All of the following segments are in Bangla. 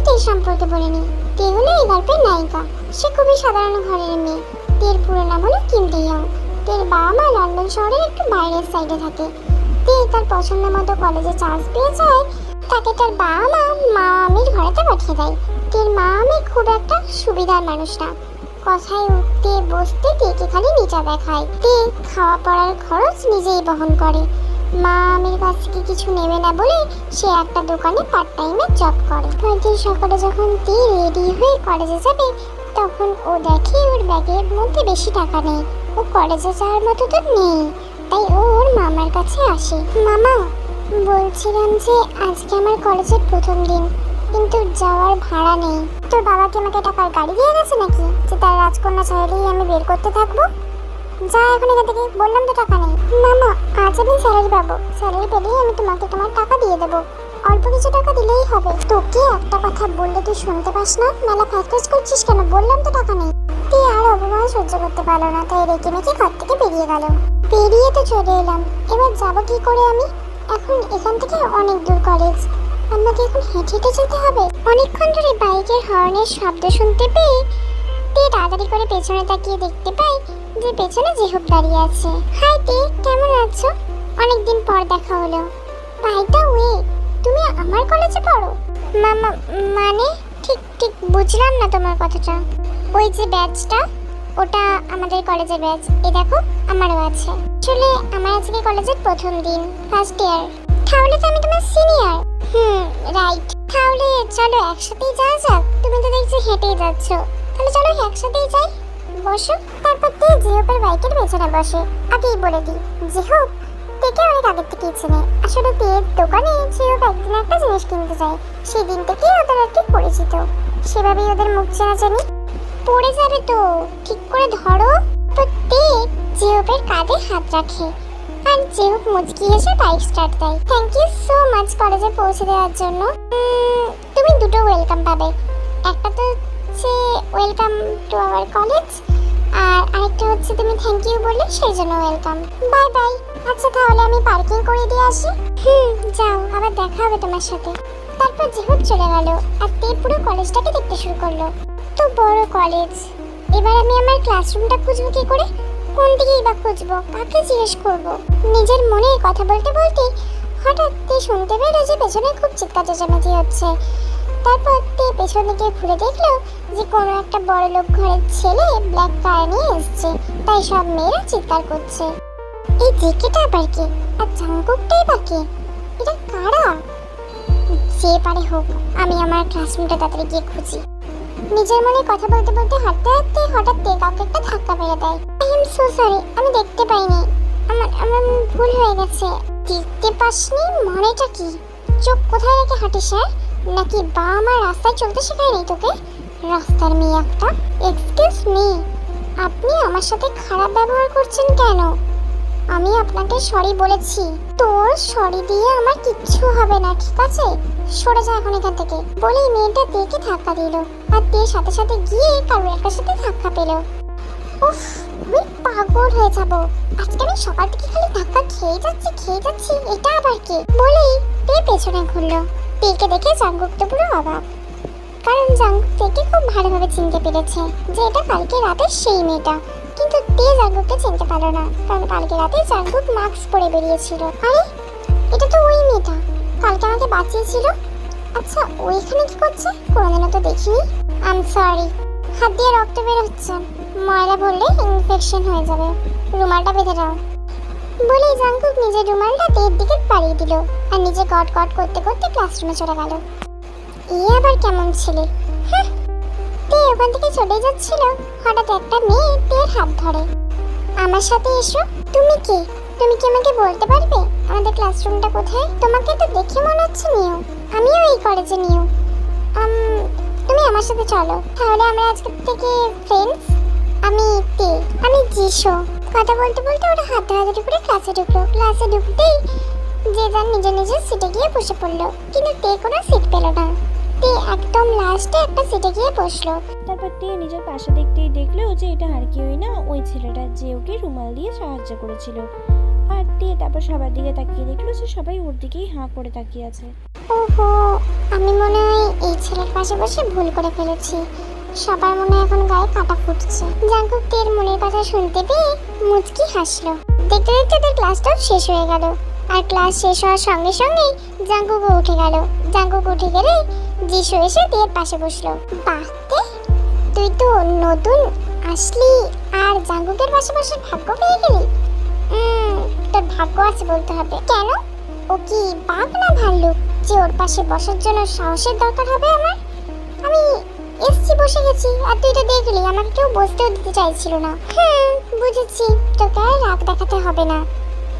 তে সম্পর্কে বলে নিই। তে হলো এই গল্পের নায়িকা। সে খুবই সাধারণ ঘরের মেয়ে। তের পুরো নাম হলো কিম তেইয়ং। তের বাবা মা লন্ডন শহরের একটু বাইরের সাইডে থাকে। তে তার পছন্দ মতো কলেজে চান্স পেয়ে যায়। তাকে তার বাবা মা মামির ঘরেতে পাঠিয়ে দেয়। তের মামি খুব একটা সুবিধার মানুষ না। কথায় উঠতে বসতে তেকে খালি নিচা দেখায়। তে খাওয়া পড়ার খরচ নিজেই বহন করে। মামির কাছ থেকে কিছু নেবে না বলে সে একটা দোকানে পার্ট টাইমে জব করে। পরদিন সকালে যখন তে রেডি হয়ে কলেজে যাবে তখন ও দেখে ওর ব্যাগের মধ্যে বেশি টাকা নেই। ও কলেজে যাওয়ার মতো তো নেই, তাই ও ওর মামার কাছে আসে। মামা, বলছিলাম যে আজকে আমার কলেজের প্রথম দিন, কিন্তু যাওয়ার ভাড়া নেই। তোর বাবাকে আমাকে টাকার গাড়ি দিয়ে গেছে নাকি যে তার রাজকন্যা চাইলেই আমি বের করতে থাকবো? যা এখন এখান থেকে, বললাম তো টাকা নেই। মামা, আজ আমি স্যালারি পাবো, স্যালারি পেলেই আমি তোমাকে তোমার টাকা দিয়ে দেবো। অল্প কিছু টাকা দিলেই হবে। তোকে একটা কথা বললে তুই শুনতে পাস না? মেলা ফ্যাস করছিস কেন? বললাম তো টাকা নেই। তুই আর অপমান সহ্য করতে পারলো না, তাই রেখে মেখে ঘর থেকে বেরিয়ে গেল। বেরিয়ে তো চলে এলাম, এবার যাবো কি করে আমি? এখন এখান থেকে অনেক দূর কলেজ, আমাকে এখন হেঁটে হেঁটে যেতে হবে। অনেকক্ষণ ধরে বাইকের হর্নের শব্দ শুনতে পেয়ে তে তাড়াতাড়ি করে পেছনে তাকিয়ে দেখতে পাই যে পেছনে জেহুব দাঁড়িয়ে আছে। হাই তে, কেমন আছো? অনেকদিন পর দেখা হলো। বাই দ্য ওয়ে, তুমি আমার কলেজে পড়ো? মামা, মানে ঠিক ঠিক বুঝলাম না তোমার কথাটা। ওই যে ব্যাচটা, ওটা আমাদের কলেজের ব্যাচ। এই দেখো, আমারও আছে। আসলে আমার আজকে কলেজের প্রথম দিন, ফার্স্ট ইয়ার। তাহলে তো আমি তোমার সিনিয়র। রাইট। তাহলে চলো একসাথেই যাওয়া যাক। তুমি তো দেখছি হেঁটেই যাচ্ছ, তাহলে চলো একসাথেই যাই। বসো। তারপর তে জিহুপের বাইকের পেছনে বসে। আগেই বলে দিই, জিহুপ তেকে অনেক আগের থেকেই চেনে। আসলে তের দোকানে জিহুপ একদিন একটা জিনিস কিনতে যায়, সেই দিন থেকেই ওদের আর কি পরিচিত। সেভাবেই ওদের মুখ চেনাচানি। পড়ে যাবে তো, ঠিক করে ধরো। তো তে জিহুপের কাঁধে হাত রাখে আর জিহুপ মুচকি হেসে বাইক স্টার্ট দেয়। থ্যাংক ইউ সো মাচ কলেজে পৌঁছে দেওয়ার জন্য। তুমি দুটো ওয়েলকাম পাবে। একটা তো হচ্ছে ওয়েলকাম টু আওয়ার কলেজ, আর আরেকটা হচ্ছে তুমি থ্যাংক ইউ বললে সেই জন্য ওয়েলকাম। Bye bye. আচ্ছা তাহলে আমি পার্কিং করে দিয়ে আসি। যাও, আবার দেখা হবে তোমার সাথে। তারপর জিহুপ চলে গেল আর তে পুরো কলেজটাকে দেখতে শুরু করলো। তো বড় কলেজ, এবার আমি আমার ক্লাসরুমটা খুঁজবো কি করে? কোন দিকেই বা খুঁজবো? কাকে জিজ্ঞেস করবো? নিজের মনে কথা বলতে বলতে হঠাৎ তে শুনতে পেলো যে পেছনে খুব চিৎকার চেঁচামেচি হচ্ছে। তারপর তে পেছন দিকে ঘুরে দেখলো যে কোনো একটা বড় লোক ঘরের ছেলে ব্ল্যাক কার নিয়ে এসছে, তাই সব মেয়েরা চিৎকার করছে। এই জেকেটা আবার কে? আর জাঙ্কুকটাই বা কে? এটা কারা? যে পারে হোক, আমি আমার ক্লাসরুমটা তাড়াতাড়ি গিয়ে খুঁজি। নিজের মনে কথা বলতে বলতে হাঁটতে হাঁটতে হঠাৎ তে কাউকে একটা ধাক্কা মেরে দেয়। আই এম সো সরি, আমি দেখতে পাইনি, আমার ভুল হয়ে গেছে। দেখতে পাসনি মানেটা কি? চোখ কোথায় রেখে হাঁটিস? নাকি বাবা মা রাস্তায় চলতে শেখায়নি তোকে? রাস্তার মেয়ে একটা। এক্সকিউজ মি, আপনি আমার সাথে খারাপ ব্যবহার করছেন কেন? আমি আপনাকে সরি বলেছি। তোর সরি দিয়ে আমার কিচ্ছু হবে না, ঠিক আছে? সরে যা এখন এখান থেকে। বলেই মেয়েটা তেকে ধাক্কা দিল আর তে সাথে সাথে গিয়ে কারোর একটা সাথে ধাক্কা পেল। উফ, আমি পাগল হয়ে যাব। আজকে আমি সকাল থেকে খালি ধাক্কা খেয়ে যাচ্ছি। এটা আবার কে? বলেই তে পেছনে ঘুরলো। তেকে দেখে জাঙ্গুক তো পুরো অবাক, কারণ জাঙ্গুক তেকে খুব ভালোভাবে চিনতে পেরেছে যে এটা কালকে রাতের সেই মেয়েটা। কিন্তু তে জাঙ্গুককে চিনতে পারলো না, কারণ কালকে রাতে জাঙ্গুক মাস্ক পরে বেরিয়েছিল। আরে, এটা তো ওই মেয়েটা কালকে আমাকে বাঁচিয়েছিল। আচ্ছা, ওইখানে কি করছে? কোনোদিনও তো দেখিনি। I am sorry. হাত দিয়ে রক্ত বের হচ্ছে, ময়লা ভরলে ইনফেকশন হয়ে যাবে। রুমালটা বেঁধে দাও। বলেই জাঙ্গুক নিজের রুমালটা তের দিকে বাড়িয়ে দিল আর নিজে গট গট করতে করতে ক্লাসরুমে চলে গেল। এই আবার কেমন ছেলে? তে ওখান থেকে চলে যাচ্ছিল, হঠাৎ একটা মেয়ে তের হাত ধরে। আমার সাথে এসো। তুমি কে? তুমি কি আমাকে বলতে পারবে আমাদের ক্লাসরুমটা কোথায়? তোমাকে তো দেখে মনে হচ্ছে নিউ। আমিও এই কলেজে নিউ। তুমি আমার সাথে চলো, তাহলে আমরা আজকে থেকে ফ্রেন্ডস। আমি তে। আমি জিশো। কথা বলতে বলতে ওরা হাত ধরাধরি করে ক্লাসে ঢুকলো। ক্লাসে ঢুকতেই যে যার নিজের নিজের সিটে গিয়ে বসে পড়লো, কিন্তু তে কোনো সিট পেল না। তে একদম লাস্টে একটা সিটে গিয়ে বসলো। তারপর তে নিজের পাশে দেখতেই দেখলো যে এটা আর কেউই না, ওই ছেলেটা যে ওকে রুমাল দিয়ে সাহায্য করেছিল। আর তে তারপর সবার দিকে তাকিয়ে দেখলো যে সবাই ওর দিকেই হাঁ করে তাকিয়ে আছে। ওহো, আমি মনে হয় এই ছেলের পাশে বসে ভুল করে ফেলেছি। সবার মনে হয় এখন গায়ে কাঁটা ফুটছে। জাঙ্কুক তের মনের কথা শুনতে পেয়ে মুচকি হাসলো। দেখতে দেখতে তার ক্লাসটাও শেষ হয়ে গেল। আর ক্লাস শেষ হওয়ার সঙ্গে সঙ্গেই জাঙ্কুকও উঠে গেল। জাঙ্কুক উঠে গেলে যিশু এসে তের পাশে বসলো। বাহ তে, তুই তো নতুন আসলি আর জাঙ্কুকের পাশে বসে ভাগ্য পেয়ে গেলি। তোর ভাগ্য আছে বলতে হবে। কেন? ও কি বাঘ না ভাল্লুক যে ওর পাশে বসার জন্য সাহসের দরকার হবে আমার? আমি এসছি, বসে গেছি, আর তুই তো দেখলি আমাকে কেউ বসতেও দিতে চাইছিল না। বুঝেছি, তোকে আর রাগ দেখাতে হবে না।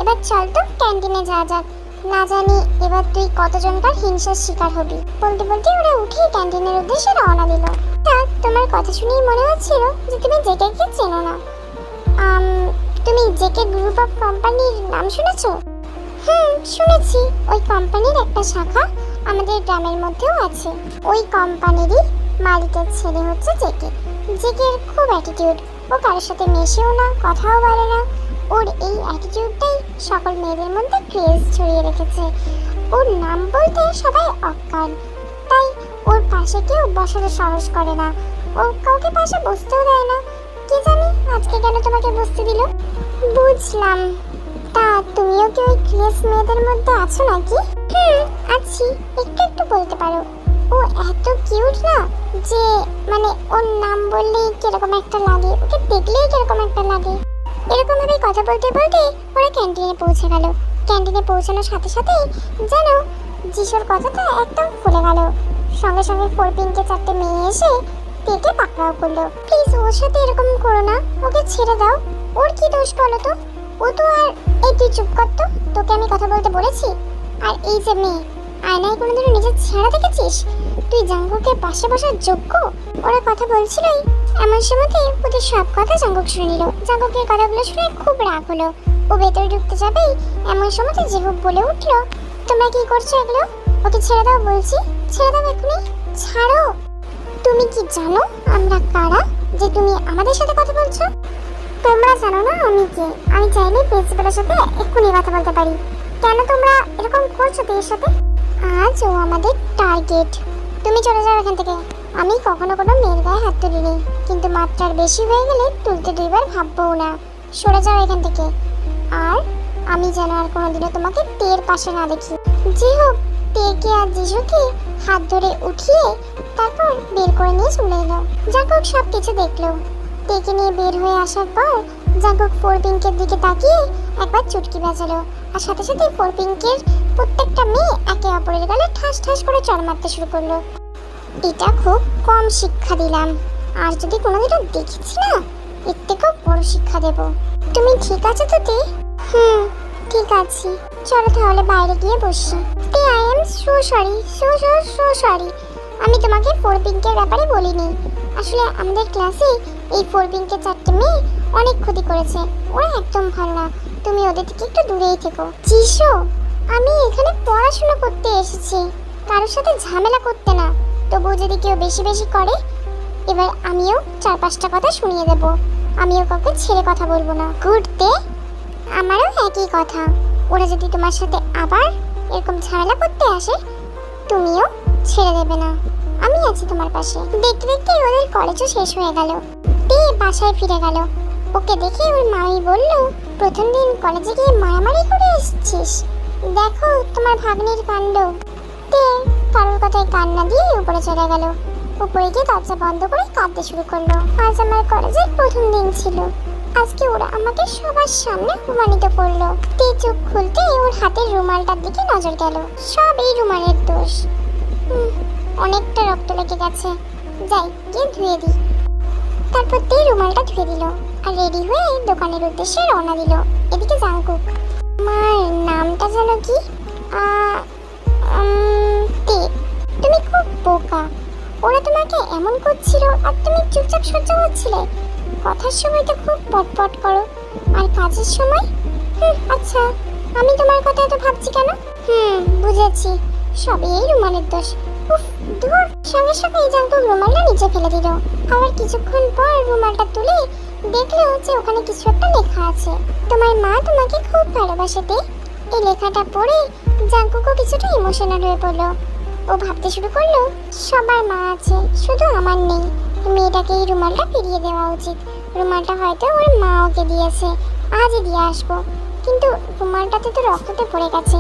এবার চল তো ক্যান্টিনে যাওয়া যাক। না জানি এবার তুই কতজনকার হিংসার শিকার হবি। বলতে বলতে ওরা উঠে ক্যান্টিনের উদ্দেশ্যে রওনা দিল। তোমার কথা শুনেই মনে হচ্ছিল যে তুমি জেকেকে চেনো না। তুমি জেকে গ্রুপ অফ কোম্পানির নাম শুনেছো? শুনেছি। ওই কোম্পানির একটা শাখা আমাদের গ্রামের মধ্যেও আছে। ওই কোম্পানিরই মালিকের ছেলে হচ্ছে জেকে। জেকের খুব অ্যাটিটিউড। ও কারোর সাথে মেশেও না, কথাও বলে না। ওর এই অ্যাটিটিউডটাই সকল মেয়েদের মধ্যে ক্রেজ ছড়িয়ে রেখেছে। ওর নাম বলতে সবাই অজ্ঞান, তাই ওর পাশে কেউ বসার সাহস করে না। ও কাউকে পাশে বসতেও দেয় না। কি জানি আজকে কেন তোমাকে বসতে দিল। বুঝলাম। তা তুমিও কি ওই ক্রেজ মেয়েদের মধ্যে আছো নাকি? আছি, একটু একটু বলতে পারো। ও এত কিউট না যে মানে ওর নাম বললেই কিরকম একটা লাগে, ওকে দেখলেই কিরকম একটা লাগে। এরকম ভাবে কথা বলতে বলতে ওরা ক্যান্টিনে পৌঁছে গেল। ক্যান্টিনে পৌঁছানোর সাথে সাথেই যেন যিশুর কথাটা একদম ফুলে গেল। সঙ্গে সঙ্গে 4 পিঙ্কে 4টে মেয়ে এসে তেকে পাকড়াও করলো। প্লিজ ওর সাথে এরকম করো না, ওকে ছেড়ে দাও। ওর কি দোষ বলো তো? ও তো আর এই তুই চুপ কর তো, তোকে আমি কথা বলতে বলেছি। আর এই যে মেয়ে, আয়নায় কোনোদিনও নিজের চেহারা দেখেছিস? তুই জাঙ্কুকের পাশে বসার যোগ্য? ওরা কথা বলছিলই এমন সময়তে ওদের সব কথা জাঙ্কুক শুনে নিল। জাঙ্কুকের কথাগুলো শুনে খুব রাগ হলো। ও ভেতরে ঢুকতে যাবেই এমন সময়তে জেহুক বলে উঠলো, তোমরা কি করছো এগুলো? ওকে ছেড়ে দাও বলছি, ছেড়ে দাও এক্ষুনি, ছাড়ো। তুমি কি জানো আমরা কারা, যে তুমি আমাদের সাথে কথা বলছো? তোমরা জানো না আমি কে? আমি চাইলে প্রিন্সিপালের সাথে এক্ষুনি কথা বলতে পারি। কেন তোমরা এরকম করছো তের সাথে? আজ ও আমাদের টার্গেট। তুমি চলে যাও এখান থেকে। আমি কখনো কোনো মেয়ের গায়ে হাত তুলিনি, কিন্তু মাত্রার বেশি হয়ে গেলে তুলতে 2 বার ভাববও না। সরে যাও এখান থেকে। আর আমি যেন আর কোনোদিনও তোমাকে তের পাশে না দেখি। যে হোক, তেকে আর যিশুকে হাত ধরে উঠিয়ে তারপর বের করে নিয়ে চলে এলো। জাঙ্কুক সব কিছু দেখলো। তেকে নিয়ে বের হয়ে আসার পর জাঙ্কুক 4 পিঙ্কের দিকে তাকিয়ে একবার চুটকি বাজালো। আর সাথে সাথে 4 পিঙ্কের প্রত্যেকটা মেয়ে একে অপরের গালে ঠাস ঠাস করে চড় মারতে শুরু করলো। এটা খুব কম শিক্ষা দিলাম, আর যদি কোনোদিনও দেখেছি না, এর থেকেও বড় শিক্ষা দেব। তুমি ঠিক আছে তো তে? ঠিক আছি। চলো তাহলে বাইরে গিয়ে বসি। তে, I am so sorry, so sorry. আমি তোমাকে 4 পিঙ্কের ব্যাপারে বলিনি। আসলে আমাদের ক্লাসে এই 4 পিঙ্কের 4টে মেয়ে অনেক ক্ষতি করেছে। ওরা একদম ভালো না, তুমি ওদের থেকে একটু দূরেই থেকো। যিশু, আমি এখানে পড়াশোনা করতে এসেছি, কারোর সাথে ঝামেলা করতে না। তবুও যদি কেউ বেশি বেশি করে, এবার আমিও 4-5টা কথা শুনিয়ে দেব। আমিও কাউকে ছেড়ে কথা বলবো না। ঘুরতে আমারও একই কথা। ওরা যদি তোমার সাথে আবার এরকম ঝামেলা করতে আসে, তুমিও ছেড়ে দেবে না। আমি আছি তোমার পাশে। দেখতে দেখতে ওদের কলেজও শেষ হয়ে গেল। তে বাসায় ফিরে গেল। ওকে দেখে ওর মামি বলল, প্রথম দিন কলেজে গিয়ে মারামারি করে এসেছিস? দেখো তোমার ভাগ্নির কাণ্ড। তে কারোর কথায় কান না দিয়ে উপরে চলে গেল। উপরে গিয়ে দরজা বন্ধ করে কাঁদতে শুরু করলো। আজ আমার কলেজের প্রথম দিন ছিল। আজকে ওরা আমাকে সবার সামনে অপমানিত করলো। তে চোখ খুলতে ওর হাতের রুমালটার দিকে নজর গেল। সব এই রুমালের দোষ। অনেকটা রক্ত লেগে গেছে, যাই গিয়ে ধুয়ে দিই। তারপর তে রুমালটা ধুয়ে দিল আর রেডি হয়ে দোকানের উদ্দেশ্যে রওনা দিল। এদিকে জাঙ্কুক, আমার নামটা যেন কি? তে, তুমি খুব বোকা। ওরা তোমাকে এমন করছিল আর তুমি চুপচাপ সহ্য করছিলে। কথার সময় তো খুব পটপট করো, আর কাজের সময় আচ্ছা, আমি তোমার কথা এত ভাবছি কেন? বুঝেছি, সবই এই রুমালের দোষ। দূর। সঙ্গে সঙ্গে জাঙ্কুক রুমালটা নিচে ফেলে দিল। আবার কিছুক্ষণ পর রুমালটা তুলে দেখলো যে ওখানে কিছু একটা লেখা আছে। তোমার মা তোমাকে খুব ভালোবাসে তে। এই লেখাটা পড়ে জাঙ্কুকও কিছুটা ইমোশনাল হয়ে পড়লো। ও ভাবতে শুরু করলো, সবার মা আছে, শুধু আমার নেই। মেয়েটাকে এই রুমালটা ফিরিয়ে দেওয়া উচিত। রুমালটা হয়তো ওর মা ওকে দিয়েছে, আজই দিয়ে আসবো। কিন্তু রুমালটাতে তো রক্ততে পড়ে গেছে,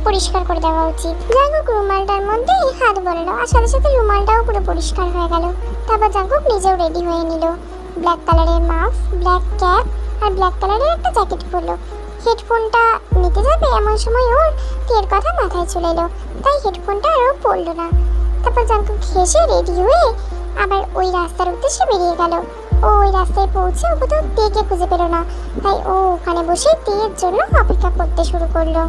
পরিষ্কার করে দেওয়া উচিত। জাঙ্কুক রুমালটার মধ্যে হাত বললো, আর সাথে সাথে রুমালটাও পুরো পরিষ্কার হয়ে গেল। তারপর জাঙ্কুক নিজেও রেডি হয়ে নিল। ব্ল্যাক কালারের মাফ, ব্ল্যাক ক্যাপ আর ব্ল্যাক কালারের একটা জ্যাকেট পরলো। হেডফোনটা নিতে যাবে এমন সময় ওর তের কথা মাথায় চলে এলো, তাই হেডফোনটা আরও পড়লো না। তারপর জাঙ্কুক ঘেসে রেডি হয়ে আবার ওই রাস্তার উদ্দেশ্যে বেরিয়ে গেল। ও ওই রাস্তায় পৌঁছে ও কোথাও তেকে খুঁজে পেল না, তাই ও ওখানে বসে তের জন্য অপেক্ষা করতে শুরু করলো।